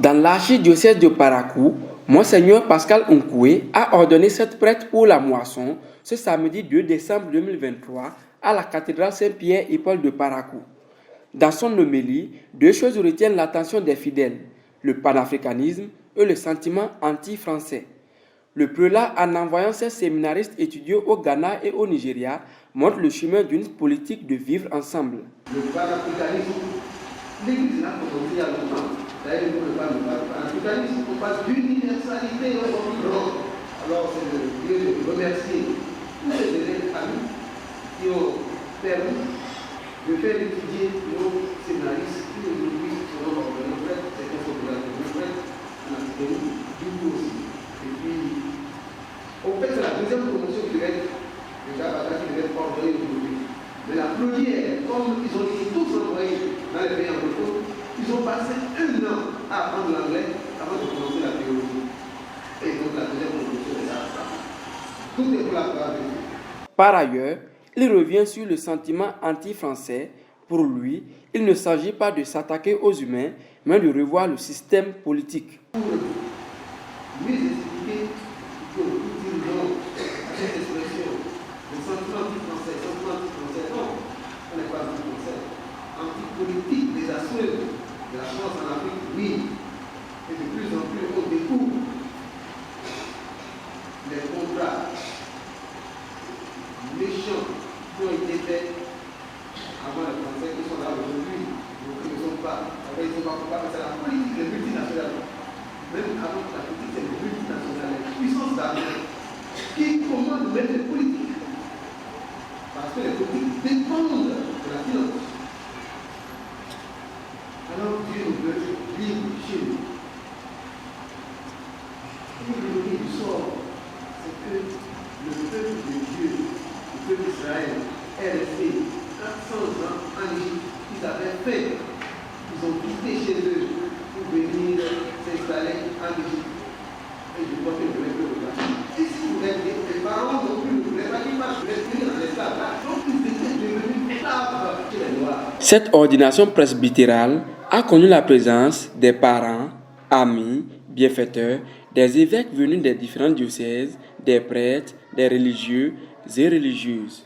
Dans l'archidiocèse de Parakou, Monseigneur Pascal Nkoué a ordonné 7 prêtres pour la moisson ce samedi 2 décembre 2023 à la cathédrale Saint-Pierre et Paul de Parakou. Dans son homélie, 2 choses retiennent l'attention des fidèles, le panafricanisme et le sentiment anti-français. Le prélat, en envoyant ses séminaristes étudier au Ghana et au Nigeria, montre le chemin d'une politique de vivre ensemble. Le panafricanisme, l'Église n'a pas compris il y a longtemps. D'ailleurs, nous ne parlons pas de panafricanisme, on parle d'universalité grand. Alors, c'est le Dieu de remercier tous les élèves amis qui ont permis de faire étudier nos scénaristes qui aujourd'hui seront ordonnés prêtres, certains sont déjà devenus prêtres en Antiquénie, du coup aussi. Et puis, en fait, c'est la deuxième promotion qui devait être déjà qui devait être ordonnée aujourd'hui. Mais la première, comme ils ont été tous envoyés dans les pays anglophones, ils ont passé 1 an à apprendre l'anglais avant de commencer la théologie. Et donc la deuxième promotion est ça. Tout est pour la gloire de Dieu. Par ailleurs, il revient sur le sentiment anti-français. Pour lui, il ne s'agit pas de s'attaquer aux humains, mais de revoir le système politique. Pour mieux expliquer que nous disons à cette expression, le sentiment anti-français, non, on n'est pas anti-français. Anti-politique des assauts de la France en Afrique, oui. Et de plus en plus, on découvre les contrats méchants qui ont été faits avant les Français qui sont là aujourd'hui. Donc ils ne sont pas, après ils ne sont pas coupables, c'est la politique des multinationales. Même avant la politique, c'est les multinationales, les puissances d'argent qui commandent même les politiques. Parce que les politiques dépendent de la finance. Alors Dieu nous veut vivre chez nous. L'ironie du sort, c'est que le peuple de Dieu, le peuple d'Israël, est resté 400 ans en Égypte. Ils avaient fait, ils ont quitté chez eux pour venir s'installer en Égypte. Et je crois que je vais le là. Et si vous êtes les parents non plus, vous n'avez pas dit pas, vous êtes venus dans l'esclavage. Donc ils étaient devenus esclaves chez les Noirs. Cette ordination presbytérale a connu la présence des parents, amis, bienfaiteurs, des évêques venus des différents diocèses, des prêtres, des religieux et religieuses.